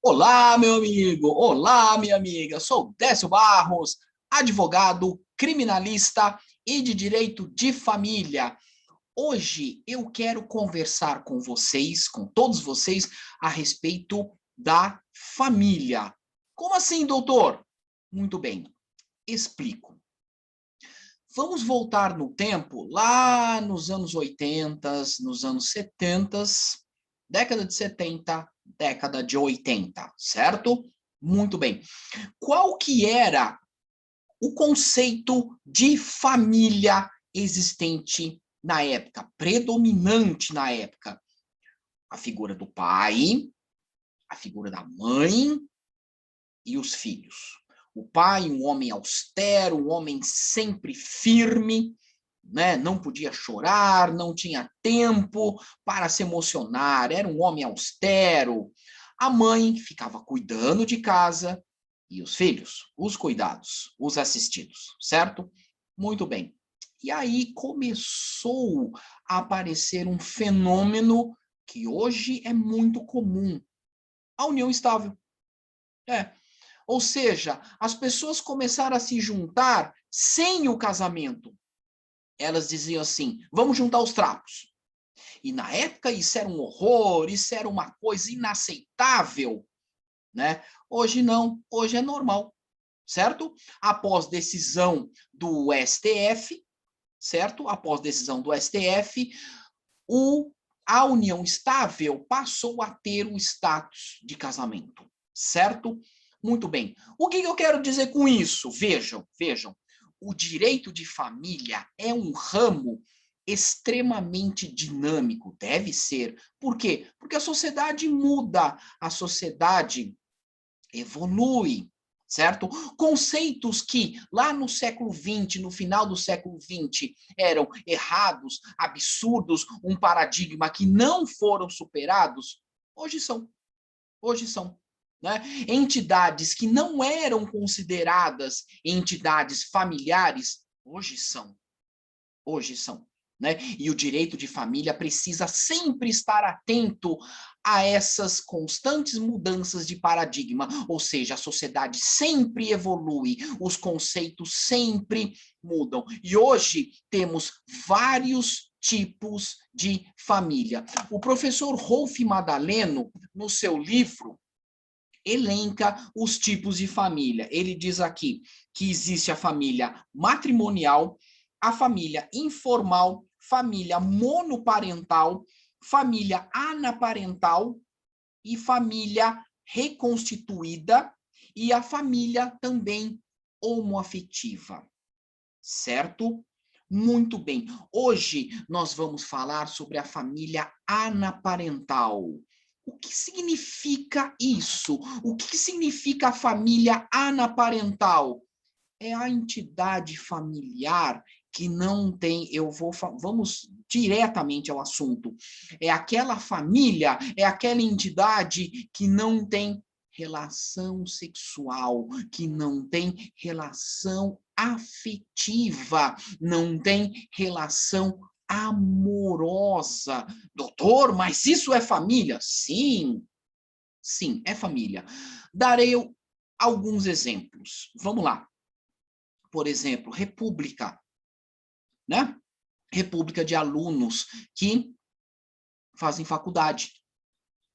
Olá, meu amigo! Olá, minha amiga! Sou Décio Barros, advogado, criminalista e de direito de família. Hoje eu quero conversar com vocês, com todos vocês, a respeito da família. Como assim, doutor? Muito bem, explico. Vamos voltar no tempo, lá nos anos 80, nos anos 70, década de 70, década de 80, certo? Muito bem. Qual que era o conceito de família existente na época, predominante na época? A figura do pai, a figura da mãe e os filhos. O pai, um homem austero, um homem sempre firme, né? Não podia chorar, não tinha tempo para se emocionar, era um homem austero. A mãe ficava cuidando de casa e os filhos, os cuidados, os assistidos, certo? Muito bem. E aí começou a aparecer um fenômeno que hoje é muito comum, a união estável. É. Ou seja, as pessoas começaram a se juntar sem o casamento. Elas diziam assim: vamos juntar os trapos. E na época isso era um horror, isso era uma coisa inaceitável, né? Hoje não, hoje é normal, certo? Após decisão do STF, certo? Após decisão do STF, a união estável passou a ter o status de casamento, certo? Muito bem. O que eu quero dizer com isso? Vejam. O direito de família é um ramo extremamente dinâmico, deve ser. Por quê? Porque a sociedade muda, a sociedade evolui, certo? Conceitos que lá no século XX, no final do século XX, eram errados, absurdos, um paradigma que não foram superados, hoje são. Hoje são. Né? Entidades que não eram consideradas entidades familiares, hoje são. Hoje são. Né? E o direito de família precisa sempre estar atento a essas constantes mudanças de paradigma, ou seja, a sociedade sempre evolui, os conceitos sempre mudam. E hoje temos vários tipos de família. O professor Rolf Madaleno, no seu livro, elenca os tipos de família. Ele diz aqui que existe a família matrimonial, a família informal, família monoparental, família anaparental e família reconstituída e a família também homoafetiva, certo? Muito bem. Hoje nós vamos falar sobre a família anaparental. O que significa isso? O que significa a família anaparental? É a entidade familiar que não tem, vamos diretamente ao assunto. É aquela família, é aquela entidade que não tem relação sexual, que não tem relação afetiva, não tem relação amorosa. Doutor, mas isso é família? Sim, sim, é família. Darei alguns exemplos. Vamos lá. Por exemplo, república, né? República de alunos que fazem faculdade.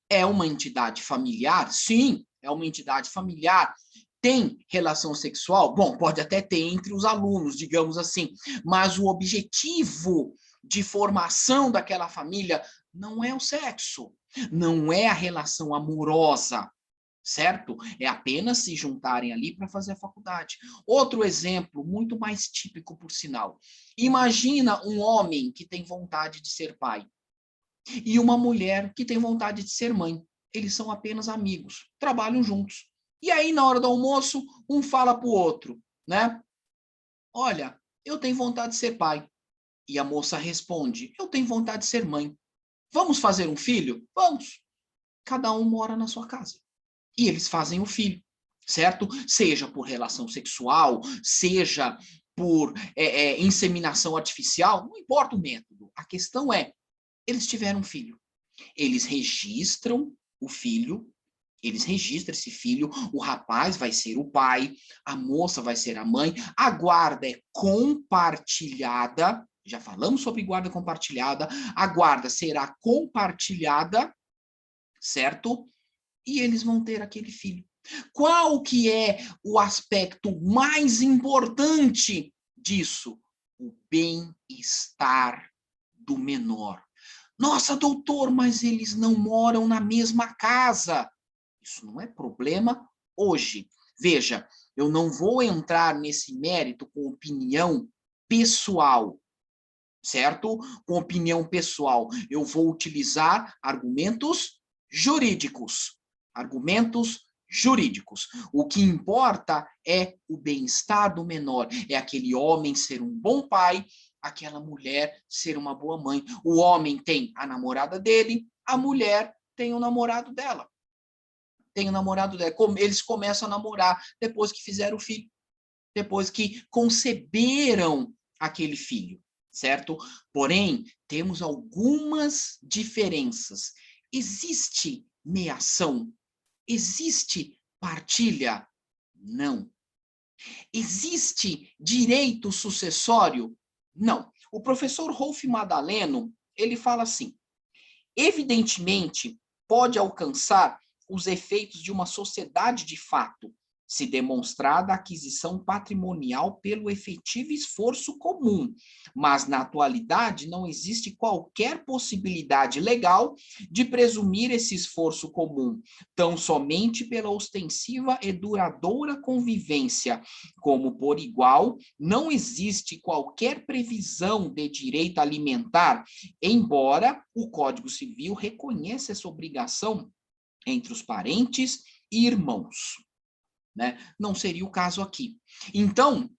É uma entidade familiar? Sim, é uma entidade familiar. Tem relação sexual? Bom, pode até ter entre os alunos, digamos assim, mas o objetivo de formação daquela família não é o sexo, não é a relação amorosa, certo? É apenas se juntarem ali para fazer a faculdade. Outro exemplo, muito mais típico, por sinal. Imagina um homem que tem vontade de ser pai e uma mulher que tem vontade de ser mãe. Eles são apenas amigos, trabalham juntos. E aí, na hora do almoço, um fala para o outro, né? Olha, eu tenho vontade de ser pai. E a moça responde, eu tenho vontade de ser mãe. Vamos fazer um filho? Vamos. Cada um mora na sua casa. E eles fazem o filho, certo? Seja por relação sexual, seja por inseminação artificial, não importa o método. A questão é, eles tiveram um filho. Eles registram o filho Eles registram esse filho, o rapaz vai ser o pai, a moça vai ser a mãe, a guarda é compartilhada, já falamos sobre guarda compartilhada, a guarda será compartilhada, certo? E eles vão ter aquele filho. Qual que é o aspecto mais importante disso? O bem-estar do menor. Nossa, doutor, mas eles não moram na mesma casa. Isso não é problema hoje. Veja, eu não vou entrar nesse mérito com opinião pessoal, certo? Com opinião pessoal. Eu vou utilizar argumentos jurídicos. Argumentos jurídicos. O que importa é o bem-estar do menor. É aquele homem ser um bom pai, aquela mulher ser uma boa mãe. O homem tem a namorada dele, a mulher tem o namorado dela. Tem o namorado dela. Eles começam a namorar depois que fizeram o filho. Depois que conceberam aquele filho, certo? Porém, temos algumas diferenças. Existe meação? Existe partilha? Não. Existe direito sucessório? Não. O professor Rolf Madaleno, ele fala assim: evidentemente, pode alcançar os efeitos de uma sociedade de fato, se demonstrada a aquisição patrimonial pelo efetivo esforço comum, mas na atualidade não existe qualquer possibilidade legal de presumir esse esforço comum, tão somente pela ostensiva e duradoura convivência, como por igual não existe qualquer previsão de direito alimentar, embora o Código Civil reconheça essa obrigação entre os parentes e irmãos, né? Não seria o caso aqui. Então,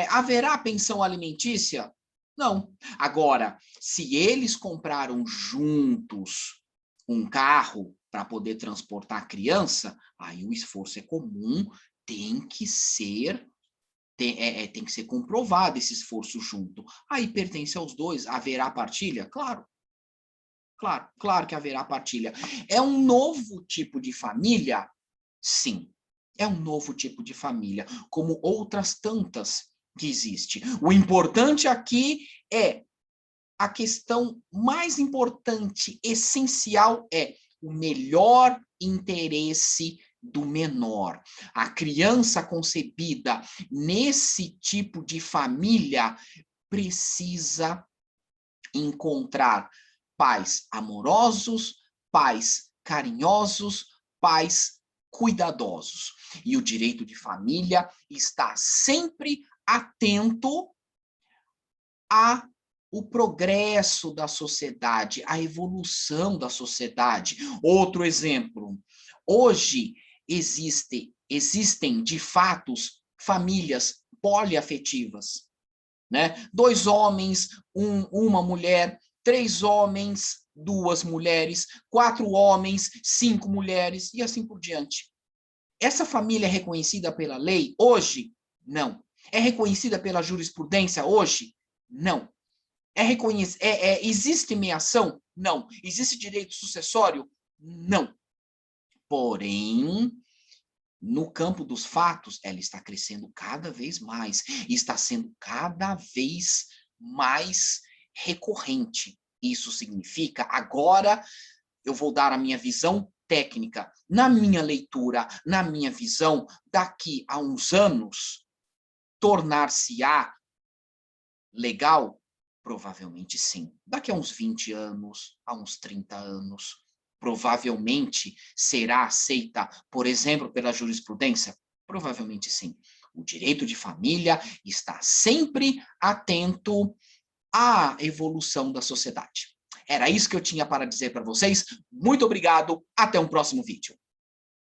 haverá pensão alimentícia? Não. Agora, se eles compraram juntos um carro para poder transportar a criança, aí o esforço é comum, tem que ser comprovado esse esforço junto. Aí pertence aos dois, haverá partilha? Claro. Claro que haverá partilha. É um novo tipo de família? Sim, é um novo tipo de família, como outras tantas que existe. O importante aqui é a questão mais importante, essencial, é o melhor interesse do menor. A criança concebida nesse tipo de família precisa encontrar pais amorosos, pais carinhosos, pais cuidadosos. E o direito de família está sempre atento ao progresso da sociedade, à evolução da sociedade. Outro exemplo, hoje existem de fato famílias poliafetivas, né? 2 homens, uma mulher, 3 homens, 2 mulheres, 4 homens, 5 mulheres, e assim por diante. Essa família é reconhecida pela lei hoje? Não. É reconhecida pela jurisprudência hoje? Não. Existe meação? Não. Existe direito sucessório? Não. Porém, no campo dos fatos, ela está crescendo cada vez mais, está sendo cada vez mais recorrente. Isso significa, agora eu vou dar a minha visão técnica. Na minha leitura, na minha visão, daqui a uns anos, tornar-se-á legal? Provavelmente sim. Daqui a uns 20 anos, a uns 30 anos, provavelmente será aceita, por exemplo, pela jurisprudência? Provavelmente sim. O direito de família está sempre atento à evolução da sociedade. Era isso que eu tinha para dizer para vocês. Muito obrigado. Até um próximo vídeo.